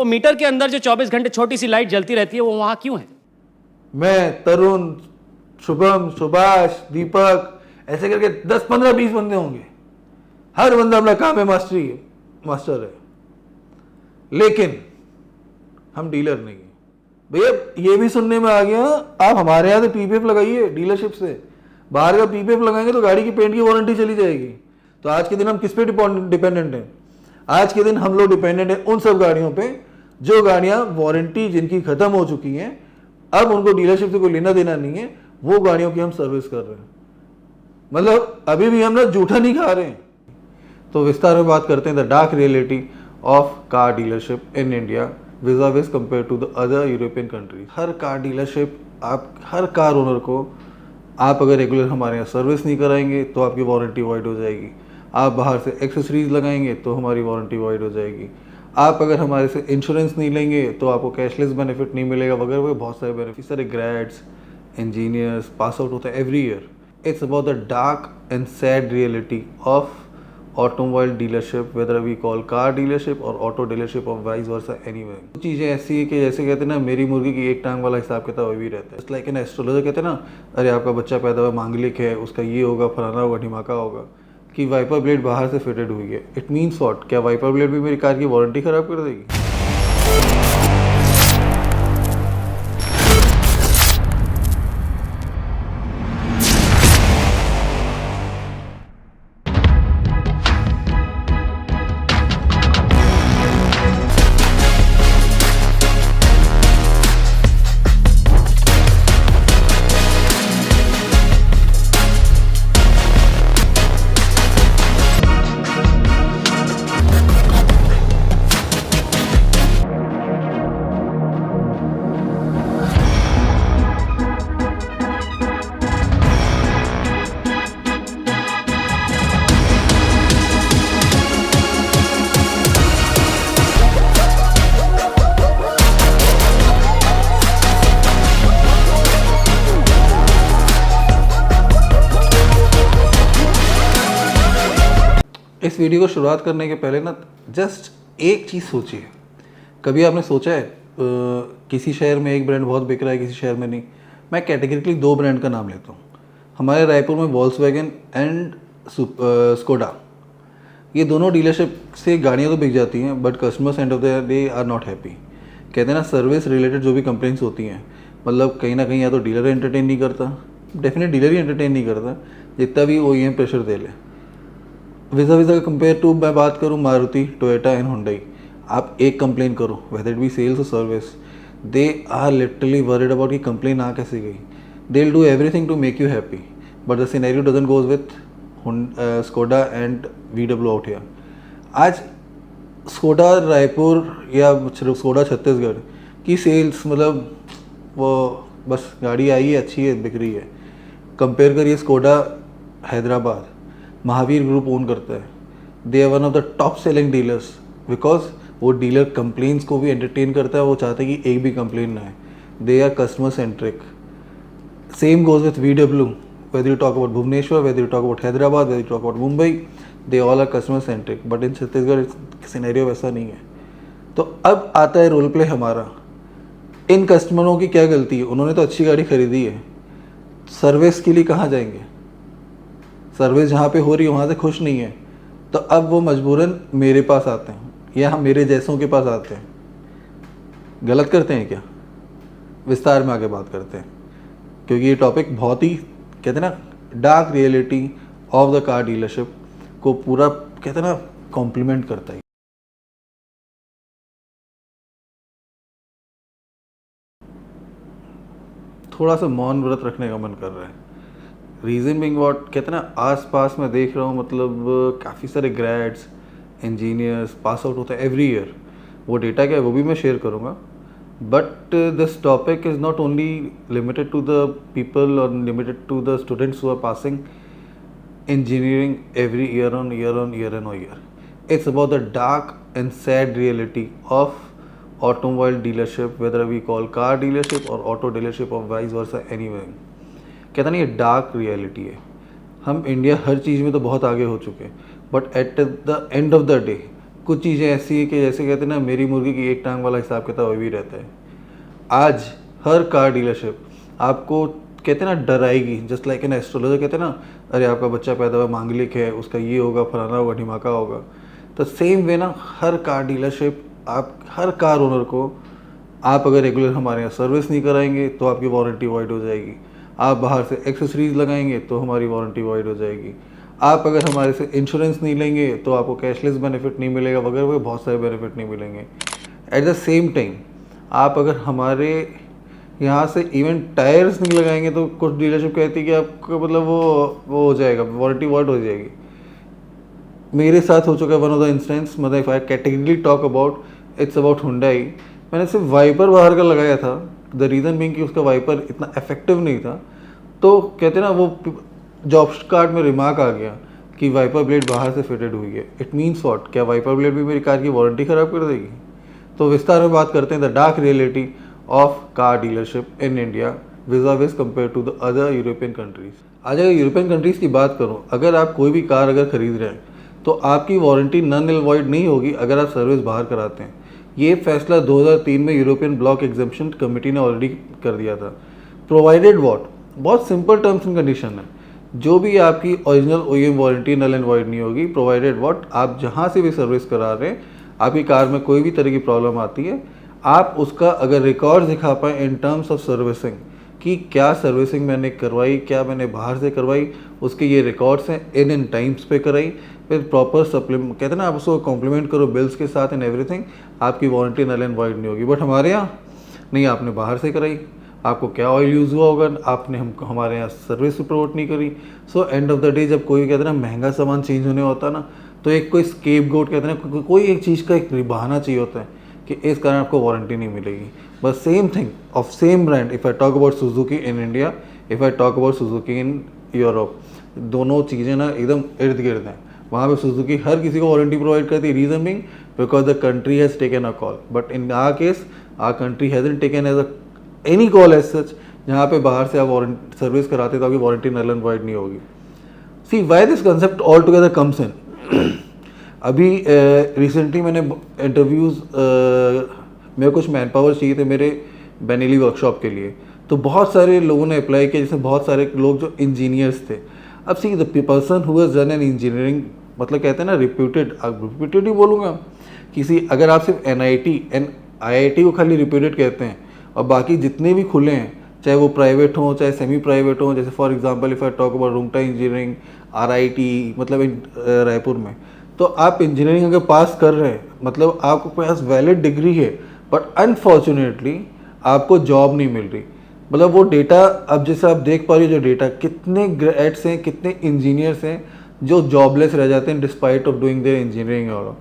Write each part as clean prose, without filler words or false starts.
वो मीटर के अंदर जो 24 घंटे छोटी सी लाइट जलती रहती है वो वहां क्यों है? मैं, तरुण, शुभम, सुभाष, दीपक, ऐसे करके 10 15 20 बंदे होंगे। हर बंदा अपना काम है, मास्टर है, लेकिन हम डीलर नहीं है। भैया ये भी सुनने में आ गया, आप हमारे यहाँ से पीपीएफ लगाइए डीलरशिप से, बाहर का पीपीएफ लगाएंगे तो गाड़ी की पेंट की वारंटी चली जाएगी। तो आज के दिन हम किस पे डिपेंडेंट हैं? आज के दिन हम लोग डिपेंडेंट हैं उन सब गाड़ियों पे जो गाड़ियां वारंटी जिनकी खत्म हो चुकी हैं, अब उनको डीलरशिप से कोई लेना देना नहीं है, वो गाड़ियों की हम सर्विस कर रहे हैं। मतलब अभी भी हम ना जूठा नहीं खा रहे हैं। तो विस्तार में बात करते हैं the dark reality of car dealership in India vis compare to the other European countries. हर कार डीलरशिप, आप हर कार ओनर को, आप अगर रेगुलर हमारे यहाँ सर्विस नहीं कराएंगे तो आपकी वारंटी वॉइड हो जाएगी। आप बाहर से एक्सेसरीज लगाएंगे तो हमारी वारंटी वॉइड हो जाएगी। आप अगर हमारे से इंश्योरेंस नहीं लेंगे तो आपको कैशलेस बेनिफिट नहीं मिलेगा वगैरह वगैरह, बहुत सारे बेनिफिट। सारे ग्रेड्स, इंजीनियर्स पास आउट होते हैं every year. It's about the dark and sad reality of automobile dealership, whether we call car dealership और ऑटो डीलरशिप और वाइस वर्सा एनीवे। कुछ चीज़ें ऐसी है कि जैसे कहते हैं ना, मेरी मुर्गी की एक टांग वाला हिसाब किताब अभी रहता है। लाइक एन एस्ट्रोलॉजर कहते हैं ना, अरे आपका बच्चा पैदा हुआ मांगलिक है, उसका ये होगा, फलाना होगा, ढिमाका होगा, कि वाइपर ब्लेड बाहर से फिटेड हुई है। It means what? क्या वाइपर ब्लेड भी मेरी कार की वारंटी खराब कर देगी? इस वीडियो को शुरुआत करने के पहले ना जस्ट एक चीज़ सोचिए। कभी आपने सोचा है किसी शहर में एक ब्रांड बहुत बिक रहा है, किसी शहर में नहीं? मैं कैटेगरिकली 2 ब्रांड का नाम लेता हूँ। हमारे रायपुर में वॉल्क्सवैगन एंड स्कोडा, ये दोनों डीलरशिप से गाड़ियाँ तो बिक जाती हैं, but customers end of the day are not happy. कहते हैं ना, सर्विस रिलेटेड जो भी कंप्लेंट्स होती हैं, मतलब कहीं ना कहीं या तो डीलर एंटरटेन नहीं करता, डेफिनेट डीलर ही एंटरटेन नहीं करता, जितना भी OEM प्रेशर दे ले। विज़ा का कंपेयर टू मैं बात करूँ मारुति, टोयोटा एंड हुंडई, आप एक कंप्लेन करो, वेदर इट बी सेल्स और service, they are literally worried about कि कंप्लेन आ कैसे गई। They will do everything to make you happy, but the scenario doesn't goes with Skoda and VW out here. आज Skoda Raipur या Skoda Chhattisgarh की sales, मतलब वो बस गाड़ी आई है, अच्छी है, बिक रही है। कंपेयर करिए Skoda Hyderabad, Mahavir group own करता है, they are one of the top selling dealers, because वो डीलर कंप्लेंट्स को भी एंटरटेन करता है, वो चाहते हैं कि एक भी कंप्लेन ना है। They are customer centric. Same goes with VW, whether you talk about Bhubaneswar, whether you talk about Hyderabad, whether you talk about Mumbai, they all are customer centric. But in Chhattisgarh scenario वैसा नहीं है। तो अब आता है रोल प्ले हमारा। इन कस्टमरों की क्या गलती है? उन्होंने तो अच्छी गाड़ी खरीदी है, सर्विस के लिए कहाँ जाएंगे? सर्विस जहाँ पे हो रही है वहाँ से खुश नहीं है, तो अब वो मजबूरन मेरे पास आते हैं या हम मेरे जैसों के पास आते हैं। गलत करते हैं क्या? विस्तार में आगे बात करते हैं, क्योंकि ये टॉपिक बहुत ही, कहते हैं ना, dark reality of the car dealership को पूरा, कहते हैं ना, कॉम्प्लीमेंट करता है। थोड़ा सा मौन व्रत रखने का मन कर रहा है। रीज़न बिंग व्हाट, कहते हैं ना, आस पास मैं देख रहा हूँ, मतलब काफ़ी सारे ग्रेड्स, इंजीनियर्स पास आउट होते हैं एवरी ईयर। वो डेटा क्या है वो भी मैं शेयर करूँगा, but this topic is not only limited to the people और limited to the students who are passing engineering every year on year. It's about the dark and sad reality of automobile dealership, whether we call car dealership or auto dealership or vice versa anyway. कहता नहीं, ये dark reality है। हम India हर चीज़ में तो बहुत आगे हो चुके हैं, but at the end of the day कुछ चीज़ें ऐसी है कि जैसे कहते हैं ना, मेरी मुर्गी की एक टांग वाला हिसाब किताब अभी रहता है। आज हर कार डीलरशिप आपको कहते हैं ना डराएगी, जस्ट लाइक एन एस्ट्रोलॉजर कहते हैं ना, अरे आपका बच्चा पैदा हुआ मांगलिक है, उसका ये होगा, फलाना होगा, ढिमाका होगा। तो सेम वे ना, हर कार डीलरशिप, आप हर कार ओनर को, आप अगर रेगुलर हमारे यहाँ सर्विस नहीं कराएंगे तो आपकी वारंटी वॉइड हो जाएगी। आप बाहर से एक्सेसरीज लगाएंगे तो हमारी वारंटी वॉइड हो जाएगी। आप अगर हमारे से इंश्योरेंस नहीं लेंगे तो आपको कैशलेस बेनिफिट नहीं मिलेगा, वगैरह वगैरह बहुत सारे बेनिफिट नहीं मिलेंगे। एट द सेम टाइम आप अगर हमारे यहाँ से इवन टायर्स नहीं लगाएंगे तो कुछ डीलरशिप कहती है कि आपका मतलब वो हो जाएगा, वारंटी वॉइड हो जाएगी। मेरे साथ हो चुका है वन ऑफ द इंस्टेंस, मतलब if I category talk about, it's about Hyundai. मैंने सिर्फ वाइपर बाहर का लगाया था, द रीज़न बीइंग कि उसका वाइपर इतना इफेक्टिव नहीं था। तो कहते हैं ना, वो जॉब कार्ड में रिमार्क आ गया कि वाइपर ब्लेड बाहर से फिटेड हुई है। इट मीन्स व्हाट, क्या वाइपर ब्लेड भी मेरी कार की वारंटी ख़राब कर देगी? तो विस्तार में बात करते हैं the dark reality of car dealership in India vis compare to the other European countries. आज अगर यूरोपियन कंट्रीज़ की बात करूं, अगर आप कोई भी कार अगर खरीद रहे हैं तो आपकी वारंटी नन एंड वॉइड नहीं होगी अगर आप सर्विस बाहर कराते हैं। ये फैसला 2003 में यूरोपियन ब्लॉक एग्जेम्पशन कमेटी ने ऑलरेडी कर दिया था। प्रोवाइडेड व्हाट, बहुत सिंपल टर्म्स एंड कंडीशन है, जो भी आपकी original OEM warranty null and void नहीं होगी। प्रोवाइडेड व्हाट, आप जहाँ से भी सर्विस करा रहे हैं, आपकी कार में कोई भी तरह की प्रॉब्लम आती है, आप उसका अगर रिकॉर्ड दिखा पाएँ इन टर्म्स ऑफ सर्विसिंग कि क्या सर्विसिंग मैंने करवाई, क्या मैंने बाहर से करवाई, उसके ये रिकॉर्ड्स हैं, इन टाइम्स पे कराई, फिर प्रॉपर सप्लीमेंट कहते हैं ना, आप उसको कॉम्प्लीमेंट करो बिल्स के साथ एंड एवरीथिंग, आपकी वारंटी नल एंड वॉइड नहीं होगी। बट हमारे यहाँ नहीं, आपने बाहर से कराई, आपको क्या ऑयल यूज़ हुआ होगा, आपने हमारे यहाँ सर्विस प्रोवाइड नहीं करी। So and of the day जब कोई कहते हैं ना महंगा सामान चेंज होने होता है ना, तो एक कोई स्केपगोट कहते हैं ना, कोई एक चीज़ का एक बहाना चाहिए होता है कि इस कारण आपको वारंटी नहीं मिलेगी। बस same thing of same brand, if I talk about Suzuki in India, if I talk about Suzuki in Europe, दोनों चीज़ें ना एकदम इर्द गिर्द हैं। वहाँ पे सुजुकी हर किसी को वारंटी प्रोवाइड करती है, reason being because the country has taken a call. But in our case, our country hasn't taken as any call as such, जहाँ पे बाहर से आप वारंटी सर्विस कराते तो आपकी वारंटी नल एंड वॉइड नहीं होगी। See why this concept altogether comes in. अभी रिसेंटली मैंने इंटरव्यूज़, मेरे कुछ मैन पावर चाहिए थे मेरे बेनेली वर्कशॉप के लिए, तो बहुत सारे लोगों ने अप्लाई किया, जिसमें बहुत सारे लोग जो इंजीनियर्स थे। अब see the person who has done an engineering, मतलब कहते हैं ना रिप्यूटेड, रिप्यूटेड ही बोलूँगा, किसी अगर आप सिर्फ IIT को खाली रिप्यूटेड कहते हैं और बाकी जितने भी खुले हैं, चाहे वो प्राइवेट हों चाहे सेमी प्राइवेट हों, जैसे for example if I talk about Rungta engineering, RIT, मतलब रायपुर में, तो आप इंजीनियरिंग अगर पास कर रहे हैं मतलब आपको पास वैलिड डिग्री है, बट अनफॉर्चुनेटली आपको जॉब नहीं मिल रही। मतलब वो डेटा, अब जैसे आप देख पा रहे हो जो डेटा, कितने ग्रेजुएट्स हैं, कितने इंजीनियर्स हैं जो जॉबलेस रह जाते हैं despite of doing their engineering. और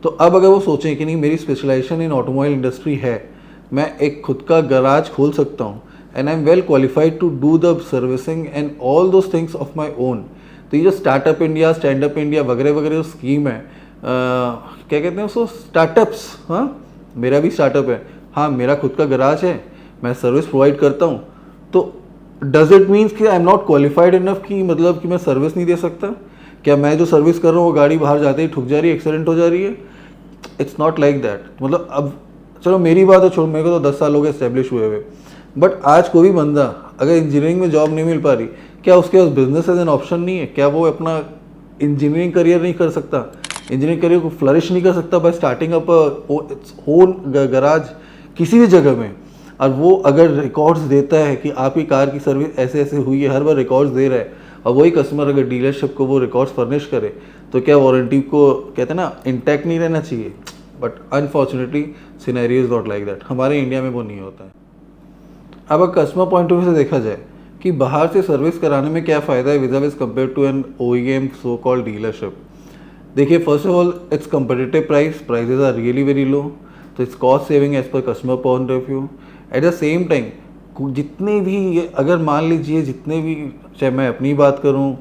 तो अब अगर वो सोचें कि नहीं मेरी स्पेशलाइजेशन इन ऑटोमोबाइल इंडस्ट्री है, मैं एक खुद का गराज खोल सकता हूँ and I am well qualified to do the servicing and all those things of my own. तो ये जो startup India, stand up India वगैरह वगैरह जो स्कीम है, क्या कहते हैं उसको, स्टार्टअप्स, हाँ मेरा भी स्टार्टअप है, हाँ मेरा खुद का गराज है, मैं सर्विस प्रोवाइड करता हूँ, तो डज इट मीन्स कि I am not qualified enough कि मतलब कि मैं सर्विस नहीं दे सकता? क्या मैं जो सर्विस कर रहा हूँ वो गाड़ी बाहर जाते ही ठुक जा रही है, एक्सीडेंट हो जा रही है? It's not like that. मतलब अब चलो मेरी बात है, छोड़, मेरे को तो 10 साल हो गए एस्टेब्लिश हुए हुए, बट आज कोई भी बंदा अगर इंजीनियरिंग में जॉब नहीं मिल पा रही, क्या उसके पास बिजनेस एज एन ऑप्शन नहीं है? क्या वो अपना इंजीनियरिंग करियर नहीं कर सकता, इंजीनियरिंग करियर को फ्लरिश नहीं कर सकता bye starting up its own garage किसी भी जगह में? और वो अगर रिकॉर्ड्स देता है कि आपकी कार की सर्विस ऐसे ऐसे हुई है, हर बार रिकॉर्ड्स दे रहा है, और वही कस्टमर अगर डीलरशिप को वो रिकॉर्ड्स फर्निश करे, तो क्या वारंटी को कहते हैं ना इंटैक्ट नहीं रहना चाहिए? But unfortunately scenario is not like that. हमारे इंडिया में वो नहीं होता है। अब अगर कस्टमर पॉइंट ऑफ व्यू से देखा जाए कि बाहर से सर्विस कराने में क्या फ़ायदा है vis compare to an OEM so called dealership. देखिए, first of all it's competitive prices are really very low, तो it's cost saving as per customer point of view. At the same time जितने भी, अगर मान लीजिए जितने भी, चाहे मैं अपनी बात करूं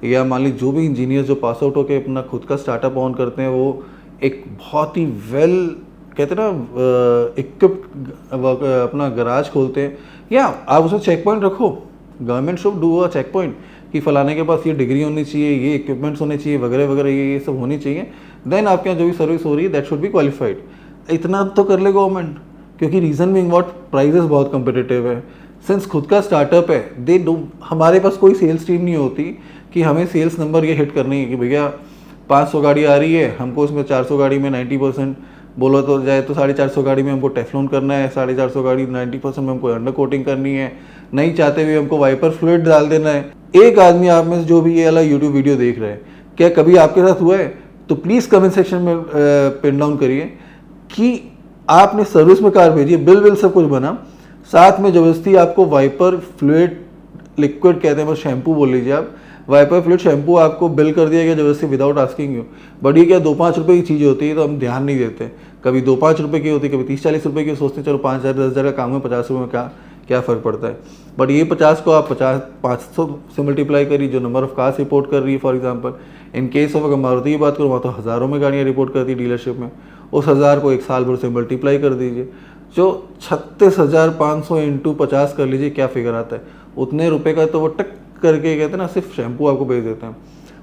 या मान लीजिए जो भी इंजीनियर जो पास आउट होकर अपना खुद का स्टार्टअप ऑन करते हैं, वो एक बहुत ही वेल कहते हैं ना इक्विप्ड अपना गराज खोलते हैं, या आप उसमें चेक पॉइंट रखो, government should do a check point कि फ़लाने के पास ये डिग्री होनी चाहिए, ये इक्विपमेंट्स होने चाहिए, वगैरह वगैरह, ये सब होनी चाहिए, देन आपके यहाँ जो भी सर्विस हो रही है दैट शुड बी क्वालिफाइड। इतना तो कर ले गवर्नमेंट, क्योंकि रीज़न बीइंग व्हाट, प्राइजेस बहुत कम्पिटिटिव है। सिंस खुद का स्टार्टअप है, दे डू, हमारे पास कोई सेल्स टीम नहीं होती कि हमें सेल्स नंबर ये हिट करनी है कि भैया 500 गाड़ी आ रही है, हमको उसमें 400 गाड़ी में 90% बोलो तो जाए तो 450 गाड़ी में हमको टेफ्लॉन करना है, 450 गाड़ी 90% में हमको अंडर कोटिंग करनी है, नहीं चाहते हुए हमको वाइपर फ्लूइड डाल देना है। एक आदमी आप में से जो भी ये वाला यूट्यूब वीडियो देख रहे हैं, क्या कभी आपके साथ हुआ है? तो प्लीज़ कमेंट सेक्शन में पिन डाउन करिए कि आपने सर्विस में कार भेजी, बिल सब कुछ बना, साथ में जबरदस्ती आपको वाइपर फ्लूइड लिक्विड कहते हैं, बस शैम्पू बोल लीजिए आप, वाइपर फ्लूइड शैम्पू आपको बिल कर दिया गया जबरदस्ती विदाउट आस्किंग यू। बट ये क्या 2-5 रुपये की चीज़ होती है तो हम ध्यान नहीं देते, कभी 2-5 रुपये की होती है, कभी 30-40 रुपये की, सोचते हैं चलो 5,000 10,000 का काम है, 50 रुपये में क्या फ़र्क पड़ता है। बट ये 50 को आप 500 से मल्टीप्लाई करिए, जो नंबर ऑफ कार्स रिपोर्ट कर रही है। For example in case of अगर मारुति की बात करूँ, वहाँ तो हज़ारों में गाड़ियाँ रिपोर्ट करती है डीलरशिप में, उस 1000 को एक साल भर से मल्टीप्लाई कर दीजिए, जो 36,500 इंटू 50 कर लीजिए, क्या फिगर आता है, उतने रुपए का तो वो टक करके कहते हैं ना सिर्फ शैम्पू आपको भेज देते हैं।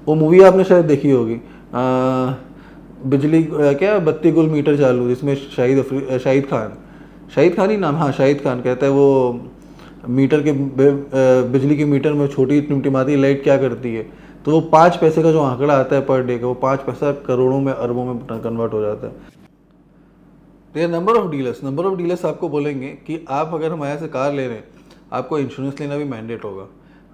वो मूवी आपने शायद देखी होगी, बिजली क्या बत्ती गुल मीटर चालू, जिसमें शाहिद खान ही नाम, हाँ शाहिद खान कहता है वो मीटर के बिजली के मीटर में छोटी टिमटिमाती लाइट क्या करती है, तो वो 5 पैसे का जो आंकड़ा आता है पर डे का, वो 5 पैसा करोड़ों में अरबों में कन्वर्ट हो जाता है। नंबर ऑफ डीलर्स आपको बोलेंगे कि आप अगर हमारे से कार ले रहे हैं, आपको इंश्योरेंस लेना भी मैंडेट होगा।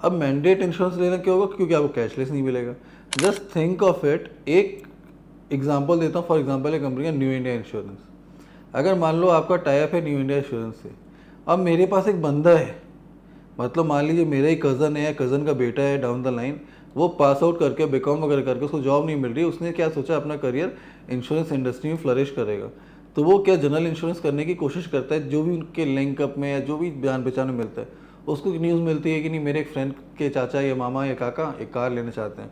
अब मैंडेट इंश्योरेंस लेना क्यों होगा? क्योंकि आपको कैशलेस नहीं मिलेगा। जस्ट थिंक ऑफ इट, एक एग्जांपल देता हूँ। फॉर एग्जांपल एक कंपनी है न्यू इंडिया इंश्योरेंस। अगर मान लो आपका टाइप है न्यू इंडिया इंश्योरेंस से, अब मेरे पास एक बंदा है, मतलब मान लीजिए मेरा ही कज़न है या कज़न का बेटा है, डाउन द लाइन वो पास आउट करके बीकॉम वगैरह करके उसको जॉब नहीं मिल रही, उसने क्या सोचा अपना करियर इंश्योरेंस इंडस्ट्री में फ्लरिश करेगा, तो वो क्या जनरल इंश्योरेंस करने की कोशिश करता है। जो भी उनके लिंक अप में या जो भी जान पहचान में मिलता है, उसको न्यूज़ मिलती है कि नहीं मेरे एक फ्रेंड के चाचा या मामा या काका एक कार लेना चाहते हैं,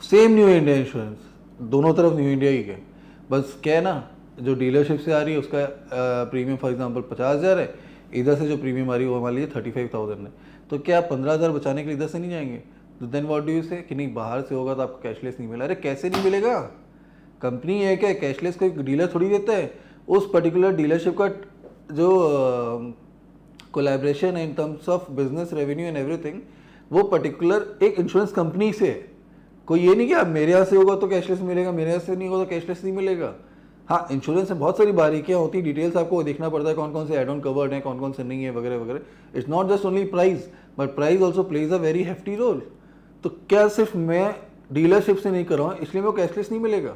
सेम न्यू इंडिया इंश्योरेंस, दोनों तरफ न्यू इंडिया ही है। बस क्या है ना, जो डीलरशिप से आ रही है उसका प्रीमियम फॉर एग्जांपल 50,000 है, इधर से जो प्रीमियम आ रही है वो मान लीजिए 35,000 है, तो क्या आप 15,000 बचाने के लिए इधर से नहीं जाएंगे? तो देन व्हाट डू यू से कि नहीं बाहर से होगा तो आपको कैशलेस नहीं मिला। अरे कैसे नहीं मिलेगा? कंपनी है क्या, कैशलेस कोई डीलर थोड़ी देता है। उस पर्टिकुलर डीलरशिप का जो कोलैबोरेशन है in terms of business revenue and everything, वो पर्टिकुलर एक इंश्योरेंस कंपनी से है। कोई ये नहीं कि आप मेरे यहाँ से होगा तो कैशलेस मिलेगा, मेरे यहाँ से नहीं होगा तो कैशलेस नहीं मिलेगा। हाँ, इंश्योरेंस में बहुत सारी बारीकियाँ होती हैं, डिटेल्स आपको देखना पड़ता है, कौन कौन से एड ऑन कवर्ड हैं, कौन कौन से नहीं है, वगैरह वगैरह। It's not just only price, but price also plays a very hefty role. तो क्या सिर्फ मैं डीलरशिप से नहीं कर रहा हूँ इसलिए मेरे को कैशलेस नहीं मिलेगा?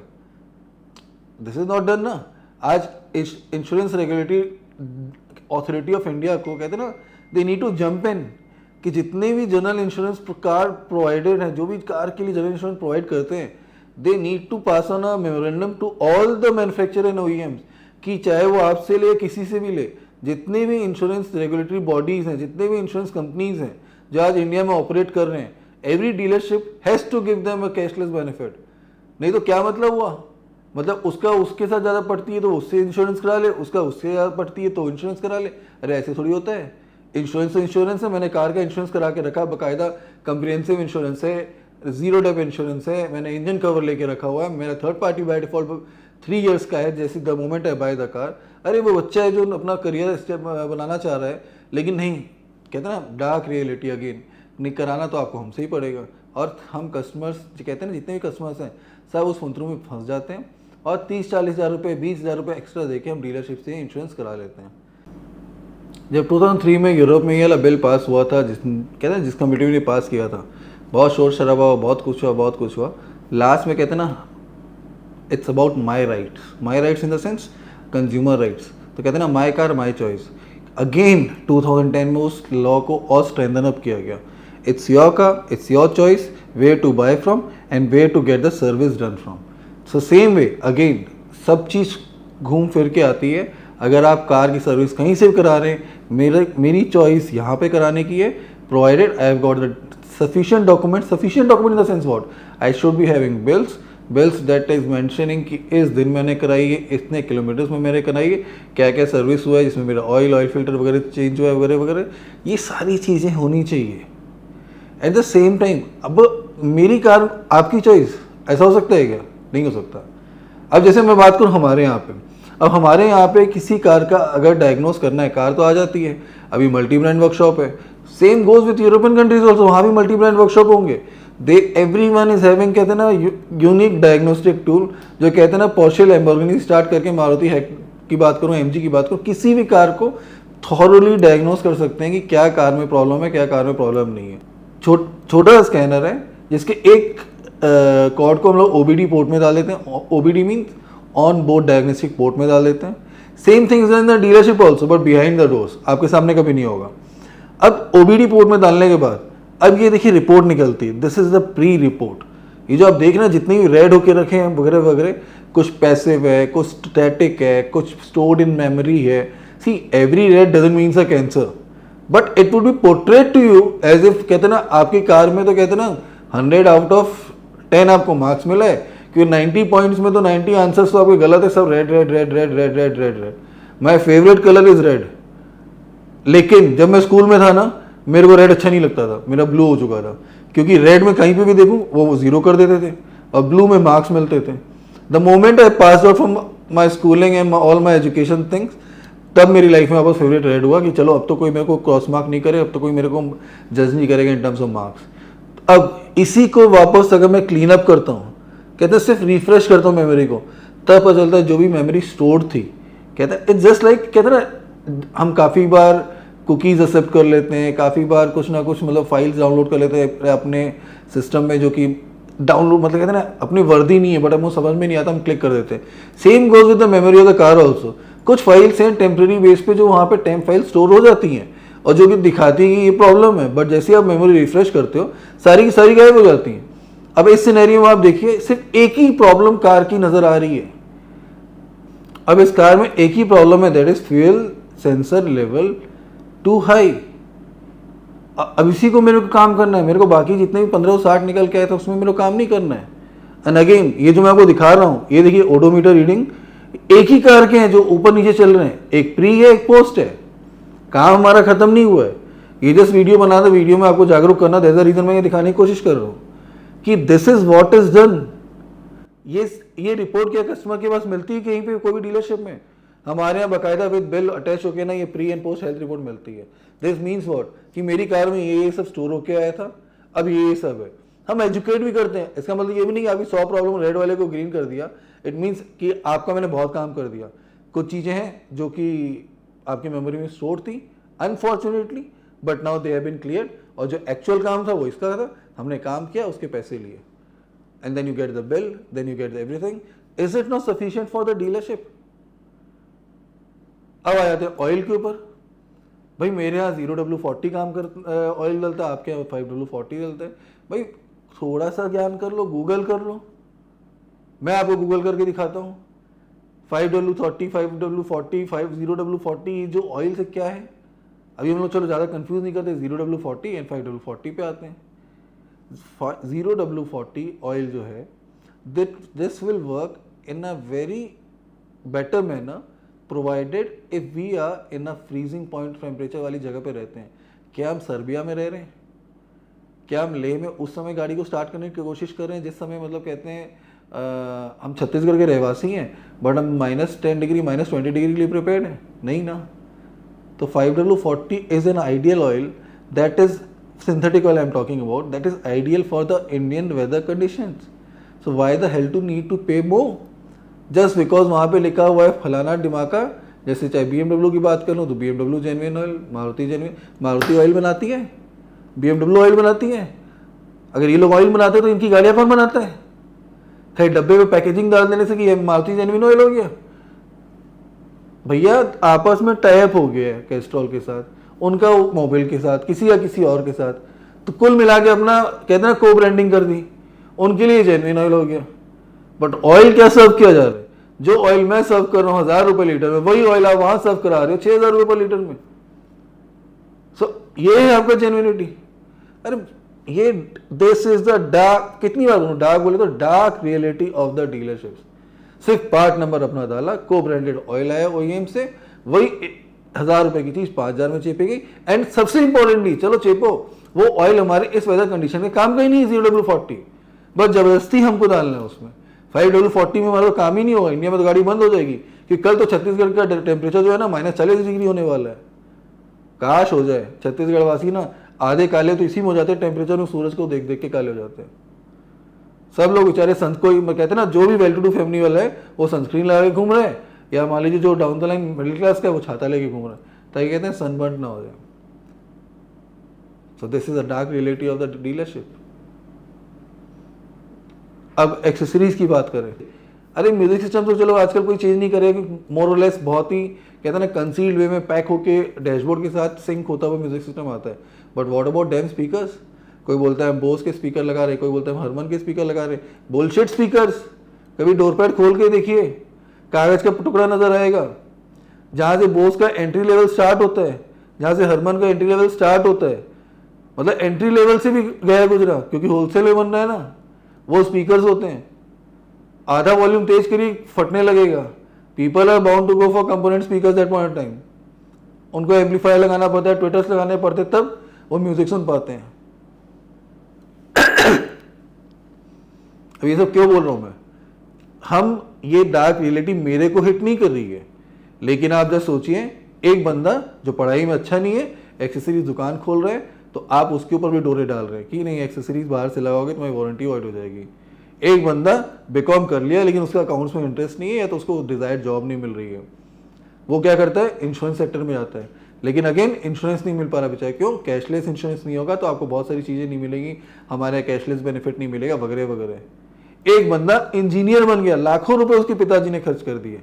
दिस इज नॉट डन ना। आज insurance regulatory authority of India को कहते हैं ना, they need to jump in कि जितने भी जनरल इंश्योरेंस कार प्रोवाइडर हैं, जो भी कार के लिए जनरल इंश्योरेंस प्रोवाइड करते हैं, they need to pass on a memorandum to all the manufacturer and OEMs कि चाहे वो आपसे ले किसी से भी ले, जितने भी इंश्योरेंस रेगुलेटरी बॉडीज हैं, जितने भी इंश्योरेंस कंपनीज हैं जो आज इंडिया में ऑपरेट कर रहे हैं, every dealership has to give them a cashless benefit. नहीं तो क्या मतलब हुआ? मतलब उसका उसके साथ ज़्यादा पड़ती है तो उससे इंश्योरेंस करा ले, उसका उससे ज़्यादा पड़ती है तो इंश्योरेंस करा ले। अरे ऐसे थोड़ी होता है। इंश्योरेंस है, मैंने कार का इंश्योरेंस करा के रखा, बाकायदा कंप्रिहेंसिव इंश्योरेंस है, जीरो डेप इंश्योरेंस है, मैंने इंजन कवर लेके रखा हुआ है, मेरा third party by default 3 years का है, जैसे the moment I by the car. अरे वो बच्चा है जो अपना करियर स्टेप बनाना चाह रहा है, लेकिन नहीं, कहते हैं ना डार्क रियलिटी अगेन, नहीं कराना तो आपको हमसे ही पड़ेगा। और हम कस्टमर्स कहते हैं ना, जितने भी कस्टमर्स हैं सब उस फंतरू में फंस जाते हैं और 30-40 हज़ार रुपये 20,000 रुपये एक्स्ट्रा देके हम डीलरशिप से इंश्योरेंस करा लेते हैं। जब 2003 में यूरोप में ये वाला बिल पास हुआ था, कहते हैं जिस कमेटी ने पास किया था, बहुत शोर शराबा हुआ, बहुत कुछ हुआ। लास्ट में कहते हैं ना, it's about my rights in the sense consumer rights. तो कहते हैं ना, my car my choice. Again 2010 में उस लॉ को और स्ट्रेंथन अप किया गया। It's your car, it's your choice where to buy from and where to get the service done from. So same way again सब चीज़ घूम फिर के आती है। अगर आप कार की सर्विस कहीं से करा रहे हैं, मेरी चॉइस यहाँ पे कराने की है, provided I have got the sufficient document in the sense what I should be having bills that is mentioning कि इस दिन मैंने कराई है, इतने किलोमीटर्स में मैंने कराई है, क्या क्या सर्विस हुआ है, जिसमें मेरा ऑयल फिल्टर वगैरह चेंज हुआ है, वगैरह वगैरह। ये सारी चीज़ें होनी चाहिए। एट द सेम टाइम अब मेरी कार आपकी चॉइस, ऐसा हो सकता है क्या? नहीं हो सकता। अब जैसे मैं बात करूँ हमारे यहाँ पे, अब हमारे यहाँ पे किसी कार का अगर डायग्नोस करना है, कार तो आ जाती है, अभी मल्टी ब्रांड वर्कशॉप है। Same goes with European countries also, वहाँ भी मल्टी ब्रांड वर्कशॉप होंगे। दे एवरीवन इज हैविंग, कहते हैं ना, यूनिक डायग्नोस्टिक टूल, जो कहते हैं ना पोर्शे लैम्बोर्गिनी स्टार्ट करके मारुति की बात करूँ, एमजी की बात करूँ, किसी भी कार को थॉरोली डायग्नोस कर सकते हैं कि क्या कार में प्रॉब्लम है, क्या कार में प्रॉब्लम नहीं है। छोटा स्कैनर है जिसके एक कॉर्ड को हम लोग ओबीडी पोर्ट में डाल देते हैं। OBD means on board diagnostic port में डाल देते हैं। Same things in the dealership also, but behind the doors, आपके सामने कभी नहीं होगा। अब ओबीडी पोर्ट में डालने के बाद अब ये देखिए रिपोर्ट निकलती है, this is the pre report. ये जो आप देख रहे हैं जितनी भी रेड होके रखे हैं वगैरह वगैरह, कुछ पैसिव है, कुछ स्टैटिक है, कुछ स्टोर्ड इन मेमोरी है। See every red doesn't means a cancer, but it would be portrait to you as if, कहते हैं ना आपकी कार में तो कहते हैं ना 100 आउट ऑफ 10 आपको मार्क्स मिला है, क्योंकि 90 पॉइंट्स में तो 90 आंसर्स तो आपके गलत है, सब red red red red red red red red. My favourite colour is red, लेकिन जब मैं स्कूल में था ना मेरे को रेड अच्छा नहीं लगता था, मेरा ब्लू हो चुका था, क्योंकि रेड में कहीं पे भी देखूं वो 0 कर देते थे और ब्लू में मार्क्स मिलते थे। The moment I pass out from my schooling and all my education things, तब मेरी लाइफ में वापस फेवरेट रेड हुआ कि चलो अब तो कोई मेरे को क्रॉस मार्क नहीं करे, अब तो कोई मेरे को जज नहीं करेगा इन टर्म्स ऑफ मार्क्स। अब इसी को वापस अगर मैं क्लीन अप करता हूँ, कहते हैं सिर्फ रिफ्रेश करता हूँ मेमोरी को, तब पता चलता है जो भी मेमोरी स्टोर्ड थी, कहते हैं इट्स जस्ट लाइक, कहते हैं ना हम काफ़ी बार कुकीज़ एक्सेप्ट कर लेते हैं, काफ़ी बार कुछ ना कुछ मतलब फाइल्स डाउनलोड कर लेते हैं अपने सिस्टम में, जो कि डाउनलोड मतलब कहते हैं ना अपनी वर्दी नहीं है, बट हमको समझ में नहीं आता, हम क्लिक कर देते हैं। Same goes with the memory of the car also. कुछ फाइल्स हैं टेम्प्रेरी बेस पे जो वहाँ पे टेम्प फाइल स्टोर हो जाती हैं और जो कि दिखाती है कि ये प्रॉब्लम है, बट जैसे आप मेमोरी रिफ्रेश करते हो सारी की सारी गायब हो जाती हैं। अब इस सिनेरियो में आप देखिए सिर्फ एक ही प्रॉब्लम कार की नजर आ रही है। अब इस कार में एक ही प्रॉब्लम है, that is fuel sensor level too high. अब इसी को मेरे को काम करना है, मेरे को बाकी जितने भी 1560 निकल के आए थे उसमें मेरे को काम नहीं करना है। एंड अगेन ये जो मैं आपको दिखा रहा हूँ, ये देखिए ओडोमीटर रीडिंग एक ही कार के हैं जो ऊपर नीचे चल रहे हैं, एक प्री है एक पोस्ट है, काम हमारा खत्म नहीं हुआ है। ये जस्ट वीडियो बना था, वीडियो में आपको जागरूक करना, दैट्स द रीजन मैं ये दिखाने की कोशिश कर रहा हूँ कि this is what is done. ये रिपोर्ट क्या कस्टमर के पास मिलती है कहीं पे कोई भी डीलरशिप में? हमारे यहाँ बाकायदा विद बिल अटैच होके ना ये pre and post health report मिलती है। दिस मीन्स व्हाट कि मेरी कार में ये सब स्टोर होके आया था, अब ये सब है। हम एजुकेट भी करते हैं, इसका मतलब ये भी नहीं कि आपकी 100 प्रॉब्लम रेड वाले को ग्रीन कर दिया, इट मीन्स कि आपका मैंने बहुत काम कर दिया। कुछ चीज़ें हैं जो कि आपकी मेमोरी में स्टोर थी unfortunately, but now they have been clear, और जो एक्चुअल काम था वो इसका था, हमने काम किया, उसके पैसे लिए, and then you get the bill, then you get the everything. Is it not sufficient for the dealership? अब आ जाते हैं ऑयल के ऊपर। भाई मेरे यहाँ 0W40 काम कर ऑयल डलता है, आपके यहाँ 5W40 डलता है। भाई थोड़ा सा ज्ञान कर लो, गूगल कर लो, मैं आपको गूगल करके दिखाता हूँ। 5W30, 5W40, 0W40 जो ऑयल से क्या है, अभी हम लोग चलो ज़्यादा कंफ्यूज नहीं करते, 0W40 एंड 5W40 पे आते हैं। 0W40 ऑयल जो है, this will work in a very better manner provided if we are in a freezing point temperature वाली जगह पे रहते हैं। क्या हम सर्बिया में रह रहे हैं? क्या हम लेह में उस समय गाड़ी को स्टार्ट करने की कोशिश कर रहे हैं जिस समय मतलब कहते हैं हम छत्तीसगढ़ के रहवासी हैं, बट हम -10 डिग्री -20 डिग्री के लिए प्रिपेयर्ड हैं? नहीं ना। तो 5W40 is an ideal oil, that is synthetic oil I'm talking about, that is ideal for the Indian weather conditions. So why the hell to need to pay more just because वहाँ पे लिखा हुआ है फलाना डिमाका। जैसे चाहे BMW की बात कर लो तो BMW genuine oil, Maruti oil बनाती है, BMW ऑयल बनाती है। अगर ये लोग ऑयल बनाते हैं तो इनकी गाड़ियाँ कौन बनाता है? खैर डब्बे में पैकेजिंग डाल देने से कि ये मारुति जेन्युइन ऑयल हो गया। भैया आपस में टाई अप हो गया है कैस्ट्रॉल के साथ, उनका मोबाइल के साथ, किसी या किसी और के साथ, तो कुल मिला के अपना कहते हैं ना को ब्रांडिंग कर दी, उनके लिए जेन्युइन ऑयल हो गया। बट ऑयल क्या सर्व किया जा रहा है? जो ऑयल मैं सर्व कर रहा हूँ 1000 रुपये लीटर में, वही ऑयल आप वहां सर्व करा रहे हो 6000 रुपये पर लीटर में। सो ये है आपका जेन्युइनिटी। अरे ये दिस इज द डार्क, कितनी बार बोलूं डार्क, बोले तो dark reality of the dealerships. सिर्फ पार्ट नंबर अपना डाला, को ब्रांडेड ऑयल आया ओईएम से, वही 1000 रुपए की चीज 5000 में चेपेगी। एंड सबसे इंपॉर्टेंटली, चलो चेपो, वो ऑयल हमारे इस वेदर कंडीशन में काम का ही नहीं है CW40, बस जबरदस्ती हमको डालना है उसमें। 5W40 में हमारा काम ही नहीं होगा, इंडिया में तो गाड़ी बंद हो जाएगी, कि कल तो छत्तीसगढ़ का टेम्परेचर जो है ना -40 डिग्री होने वाला है। काश हो जाए, छत्तीसगढ़ वासी ना आधे काले तो इसी में हो जाते हैं, टेम्परेचर में सूरज को देख देख के काले हो जाते हैं। सब लोग बेचारे कोई कहते हैं ना, जो भी वेल टू डू फैमिली वाला है वो सनस्क्रीन लगा के घूम रहे हैं, या मान लीजिए जो down the line middle class का है वो छाता लेके घूम रहा है, ताकि कहते हैं सनबर्न ना हो जाए। So this is a dark reality of the dealership. अब एक्सेसरीज की बात करें, अरे म्यूजिक सिस्टम तो चलो आजकल कोई चेंज नहीं करेगा, मोर और लेस बहुत ही कहते हैं ना कंसील्ड वे में पैक होके डैशबोर्ड के साथ सिंक होता हुआ म्यूजिक सिस्टम आता है। But what about dam speakers? कोई बोलता है हम बोस के स्पीकर लगा रहे, कोई बोलता है हम हरमन के स्पीकर लगा रहे। Bullshit speakers. कभी डोरपैड खोल के देखिए, कागज का टुकड़ा नजर आएगा, जहां से बोस का एंट्री लेवल स्टार्ट होता है, जहां से हरमन का एंट्री लेवल स्टार्ट होता है, मतलब एंट्री लेवल से भी गया गुजरा, क्योंकि होलसेल में बन रहा है ना, वो स्पीकर्स होते हैं। आधा वॉल्यूम तेज करिए फटने लगेगा। People are bound to go for component speakers that point time. उनको एम्पलीफायर लगाना पड़ता है, ट्विटर्स लगाने पड़ते, तब वो म्यूजिक सुन पाते हैं। अब ये सब क्यों बोल रहा हूं मैं? हम ये डार्क रियलिटी मेरे को हिट नहीं कर रही है, लेकिन आप जब सोचिए, एक बंदा जो पढ़ाई में अच्छा नहीं है, एक्सेसरीज दुकान खोल रहा है, तो आप उसके ऊपर भी डोरे डाल रहे हैं कि नहीं एक्सेसरीज बाहर से लगाओगे तुम्हारी वारंटी वाइड हो जाएगी। एक बंदा बीकॉम कर लिया लेकिन उसका अकाउंट्स में इंटरेस्ट नहीं है, या तो उसको डिजायर्ड जॉब नहीं मिल रही है, वो क्या करता है, इंश्योरेंस सेक्टर में जाता है। लेकिन अगेन इंश्योरेंस नहीं मिल पा रहा बेचारा, क्यों? कैशलेस इंश्योरेंस नहीं होगा तो आपको बहुत सारी चीजें नहीं मिलेगी, हमारे कैशलेस बेनिफिट नहीं मिलेगा वगैरह वगैरह। एक बंदा इंजीनियर बन गया, लाखों रुपए उसके पिताजी ने खर्च कर दिए,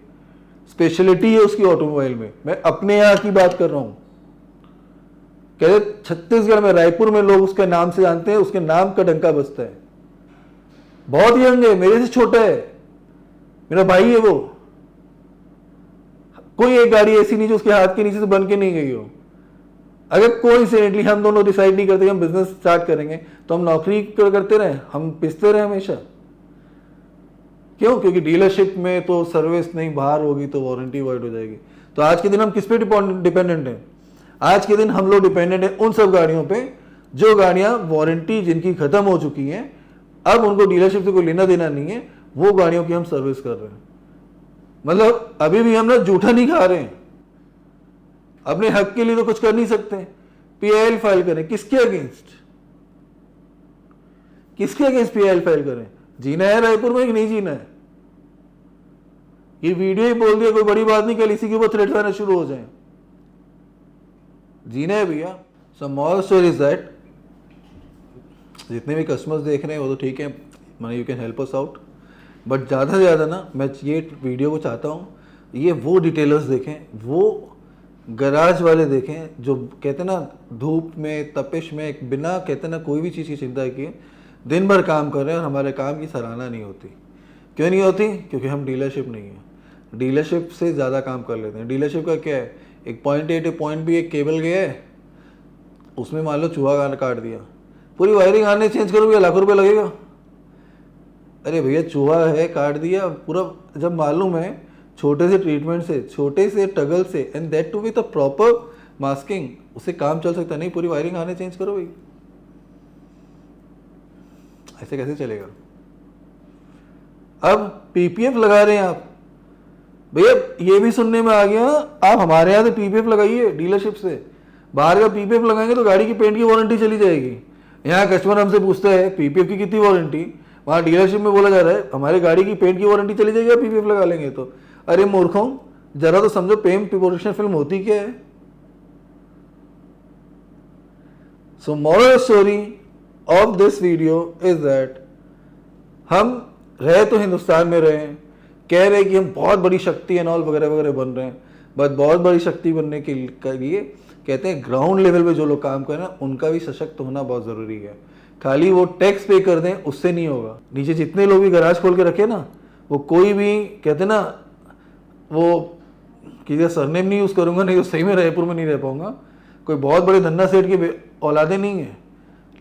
स्पेशलिटी है उसकी ऑटोमोबाइल में। मैं अपने यहाँ की बात कर रहा हूं, कह रहे छत्तीसगढ़ में, रायपुर में लोग उसके नाम से जानते हैं, उसके नाम का डंका बजता है। बहुत यंग है, मेरे से छोटा है, मेरा भाई है वो। कोई एक गाड़ी ऐसी नहीं जो उसके हाथ के नीचे से बन के नहीं गई हो। अगर कोइंसिडेंटली हम दोनों डिसाइड नहीं करते कि हम बिजनेस स्टार्ट करेंगे, तो हम नौकरी करते रहे, हम पिसते रहे हमेशा। क्यों? क्योंकि डीलरशिप में तो सर्विस नहीं बाहर होगी तो वारंटी वाइड हो जाएगी। तो आज के दिन हम किस पे डिपेंडेंट हैं? आज के दिन हम लोग डिपेंडेंट हैं उन सब गाड़ियों पे जो गाड़ियां वारंटी जिनकी खत्म हो चुकी हैं, अब उनको डीलरशिप से कोई लेना देना नहीं है, वो गाड़ियों की हम सर्विस कर रहे हैं। मतलब अभी भी हम ना जूठा नहीं खा रहे हैं, अपने हक के लिए तो कुछ कर नहीं सकते। PIL फाइल करें, किसके अगेंस्ट? किसके अगेंस्ट PIL फाइल करें? जीना है रायपुर में कि नहीं जीना है? ये वीडियो ही बोल दिया, कोई बड़ी बात नहीं, कल इसी के ऊपर थ्रेड्स आना शुरू हो जाए। जीना है भैया। So moral story is that जितने भी कस्टमर्स देख रहे हैं वो तो ठीक है, माने you can help us out, but ज़्यादा से ज़्यादा ना मैं ये वीडियो को चाहता हूँ ये वो डिटेलर्स देखें, वो गराज वाले देखें जो कहते हैं ना धूप में तपिश में बिना कहते ना कोई भी चीज़ की चिंता किए दिन भर काम कर रहे हैं और हमारे काम की सराहना नहीं होती। क्यों नहीं होती? क्योंकि हम डीलरशिप नहीं है, डीलरशिप से ज़्यादा काम कर लेते हैं। डीलरशिप का क्या है, एक पॉइंट ए पॉइंट बी एक केबल गया है, उसमें मान लो चूहा काट दिया, पूरी वायरिंग आने चेंज करोगे लाखों रुपये लगेगा। अरे भैया चूहा है काट दिया पूरा, जब मालूम है छोटे से ट्रीटमेंट से, छोटे से टगल से, and that too with a proper masking, उससे काम चल सकता नहीं, पूरी वायरिंग आने चेंज करो भाई, ऐसे कैसे चलेगा? अब PPF लगा रहे हैं आप, भैया ये भी सुनने में आ गया आप हमारे यहाँ से PPF लगाइए डीलरशिप से, बाहर का PPF लगाएंगे तो गाड़ी की पेंट की वारंटी चली जाएगी। यहाँ कस्टमर हमसे पूछता है PPF की कितनी वारंटी, वहाँ डीलरशिप में बोला जा रहा है हमारे गाड़ी की पेंट की वारंटी चली जाएगी, PPF लगा लेंगे तो। अरे मूर्खों, जरा तो समझो पेन प्रिपरेशन फिल्म होती क्या है। So moral story of this video is that हम रहे तो हिंदुस्तान में रहे, कह रहे कि हम बहुत बड़ी शक्ति एंड ऑल वगैरह वगैरह बन रहे हैं, बट बहुत बड़ी शक्ति बनने के लिए कहते हैं ग्राउंड लेवल पे जो लोग काम कर रहे हैं उनका भी सशक्त होना बहुत ज़रूरी है। खाली वो टैक्स पे कर दें उससे नहीं होगा। नीचे जितने लोग भी गराज खोल के रखे ना, वो कोई भी कहते ना वो किसी का सरनेम नहीं यूज़ करूँगा, नहीं तो सही में रायपुर में नहीं रह पाऊँगा, कोई बहुत बड़े धन्ना सेठ की औलादे नहीं है,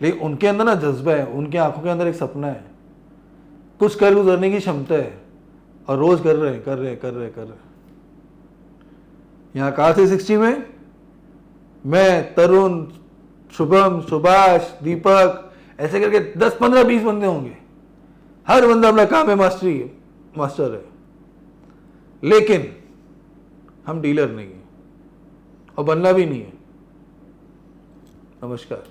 लेकिन उनके अंदर ना जज्बा है, उनके आंखों के अंदर एक सपना है, कुछ कर गुजरने की क्षमता है, और रोज कर रहे हैं। यहाँ कार 360 में मैं तरुण शुभम, सुभाष, दीपक, ऐसे करके 10, 15, 20 बंदे होंगे। हर बंदा अपना काम में मास्टर है, लेकिन हम डीलर नहीं है और बनना भी नहीं है। नमस्कार।